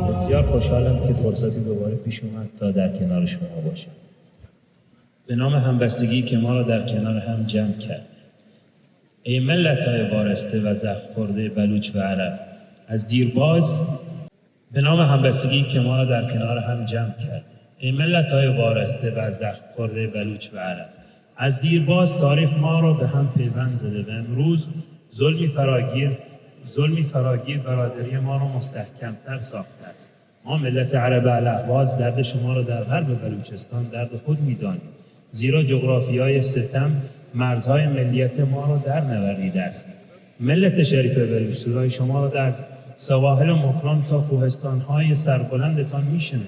بسیار خوشحالم که فرصتی دوباره پیش اومد تا در کنار شما باشم. به نام همبستگی که ما را در کنار هم جمع کرد. ای ملت‌های وارسته و زخم خورده بلوچ و عرب، از دیرباز به نام همبستگی که ما را در کنار هم جمع کرد. ای ملت‌های وارسته و زخم خورده بلوچ و عرب، از دیرباز تاریخ ما را به هم پیوند زده و امروز ظلمی فراگیر برادری ما را مستحکم‌تر ساخته است. ما ملت عرب الاهواز درد شما را در غرب بلوچستان درد خود می‌دانیم، زیرا جغرافیای ستم مرزهای ملیت ما را در نوردیده است. ملت شریف بلوچ صدای شما را در سواحل مکران تا کوهستان‌های سربلندتان می‌شنویم،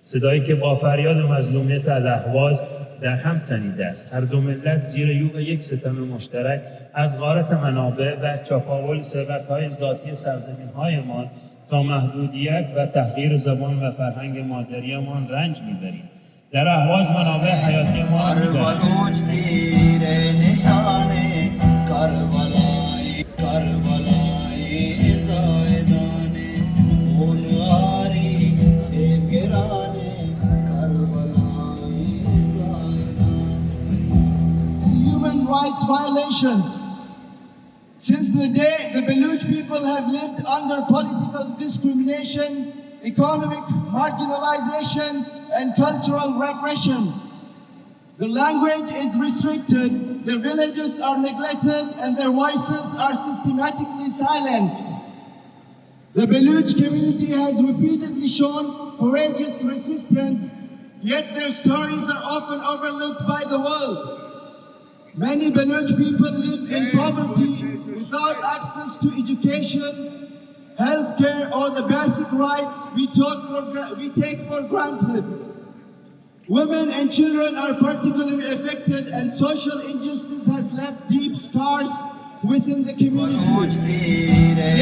صدایی که با فریاد مظلومیت الاهواز در هم تنیده است. هر دو ملت زیر یوغ یک ستم مشترک از غارت منابع و چاپاول ثروت‌های ذاتی سرزمین‌هایمان تا محدودیت و تحقیر زبان و فرهنگ مادریمان رنج می‌بریم. در اهواز منابع حیاتی ما بلوچ تیر نشانه کربلای زایدانه خونواری شبگرانه کربلای زایدانه. Human rights violations. Since the day the Baluch people have lived under political discrimination, economic marginalization, and cultural repression. Their language is restricted, their villages are neglected, and their voices are systematically silenced. The Baluch community has repeatedly shown courageous resistance, yet their stories are often overlooked by the world. Many Baluch people live in poverty without access to education, healthcare, or the basic rights we take for granted. Women and children are particularly affected, and social injustice has left deep scars within the community.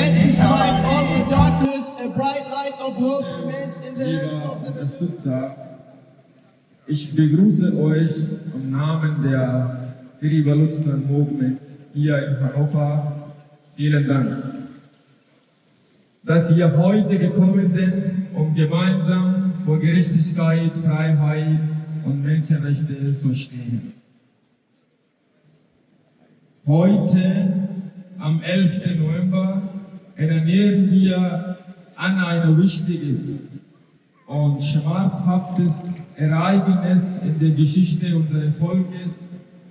Yet despite all the darkness, a bright light of hope remains in the heads of the Unterstützer. Ich begrüße euch im Namen der Free Balochistan Movement hier in Hannover. Vielen Dank, dass ihr heute gekommen sind, um gemeinsam für Gerechtigkeit, Freiheit und Menschenrechte zu stehen. Heute, am 11. November, erinnern wir an ein wichtiges und schmerzhaftes Ereignis in der Geschichte unseres Volkes,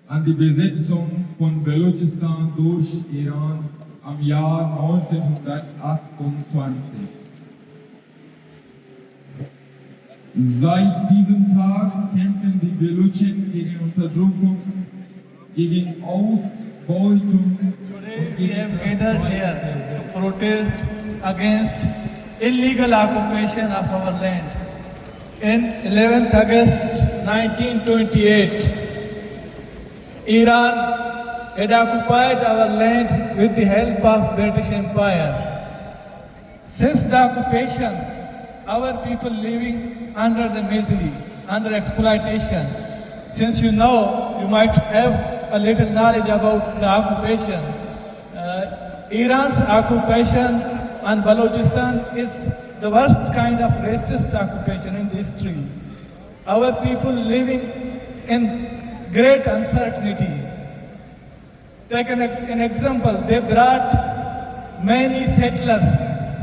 an die Besetzung von Balochistan durch Iran am Jahr 1928. Seit diesem Tag kämpfen die Baluchen gegen Unterdrückung, gegen Ausbeutung. Today we have gathered here to protest against illegal occupation of our land. In 11th August 1928, Iran had occupied our land with the help of British Empire. Since the occupation, our people living under the misery, under exploitation. Since you know, you might have a little knowledge about the occupation. Iran's occupation on Balochistan is the worst kind of racist occupation in history. Our people living in great uncertainty. Take an example, they brought many settlers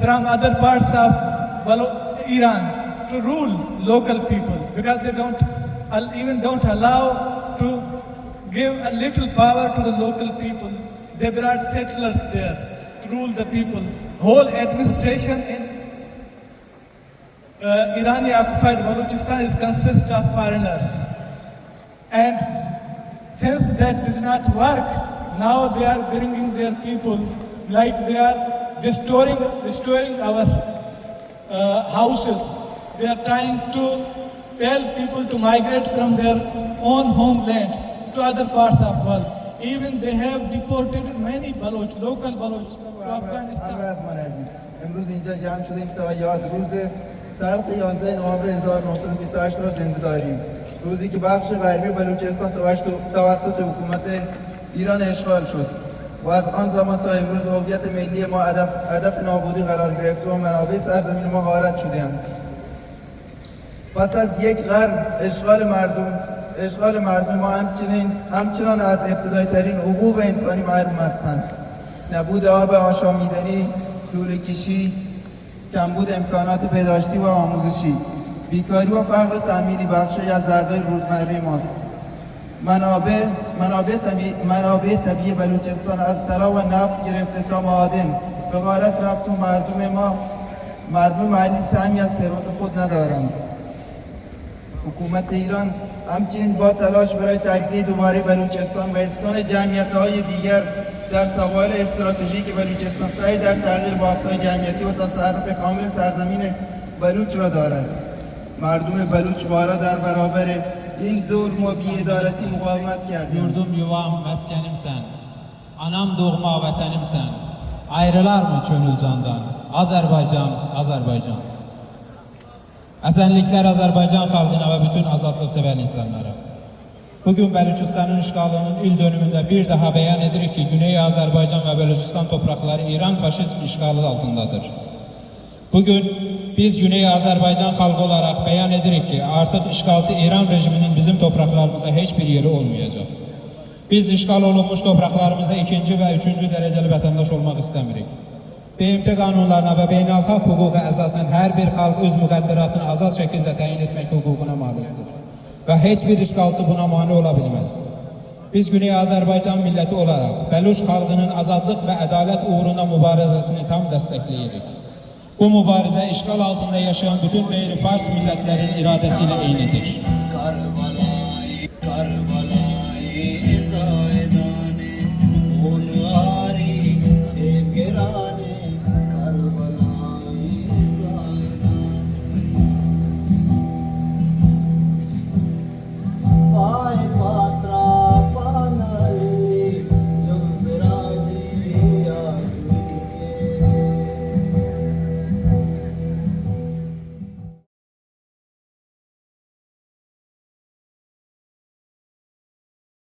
from other parts of Iran to rule local people because they don't allow to give a little power to the local people. They brought settlers there to rule the people. Whole administration in Irani occupied Balochistan consists of foreigners. And since that did not work, now they are bringing their people, like they are restoring our houses. They are trying to tell people to migrate from their own homeland to other parts of the world. Even they have deported many Baloch, local Baloch to Afghanistan. امرزمان عزیز، امروز اینجا جمع شدیم تا یاد روز تلخ 11 نوامبر 1928 را زنده داریم. روزی که بخش غربی بلوچستان توسط حکومت ایران اشغال شد و از آن زمان تا امروز هویت ملی ما هدف نابودی قرار گرفت و منابع سرزمین ما غارت شده‌اند. پس از یک قرن اشغال مردم ما همچنان از ابتدایی ترین حقوق انسانی محروم هستند. نبود آب آشامیدنی، لوله کشی، کمبود امکانات بهداشتی و آموزشی، بیکاری و فقر تعمیری بخشی از دردهای روزمره ماست. منابع طبیعی بلوچستان از طلا و نفت گرفته تا معادن به غارت رفت و مردم محلی سهمی از ثروت خود ندارند. حکومت ایران همچنین با تلاش برای تجزیه دوباره بلوچستان و اسکان جمعیت‌های دیگر در سواحل استراتژیک بلوچستان سعی در تغییر بافت‌های جمعیتی و تصرف کامل سرزمین بلوچ را دارد. مردم بلوچ بارا در برابر این ظلم و بی‌عدالتی مقاومت کردند. Yurdum yuvam, məskenimsən, anam doğma vətənimsən, ayrılar mı könül candan, Azərbaycan, Azərbaycan. Əzənliklər Azərbaycan xalqına və bütün azadlıq sevən insanlara. Bugün Bəlüçistanın işğalının il dönümündə bir daha bəyan edirik ki, Güney Azərbaycan və Bəlüçistan torpaqları İran faşizm işğalı altındadır. Bugün biz Güney Azərbaycan xalqı olaraq bəyan edirik ki, artıq işğalçı İran rejiminin bizim torpaqlarımızda heç bir yeri olmayacaq. Biz işğal olunmuş torpaqlarımızda ikinci və üçüncü dərəcəli vətəndaş olmaq istəmirik. BMT qanunlarına və beynəlxalq hüquqa əsasən hər bir xalq öz müqəddəratını azad şəkildə təyin etmək hüququna malikdir. Və heç bir işğalçı buna mane ola bilməz. Biz Güney Azərbaycan milləti olaraq Bəluç xalqının azadlıq və ədalət uğruna mübarizəsini tam dəstəkləyirik. Bu mübarizə işğal altında yaşayan bütün qeyri-fars millətlərin iradəsi ilə eynidir.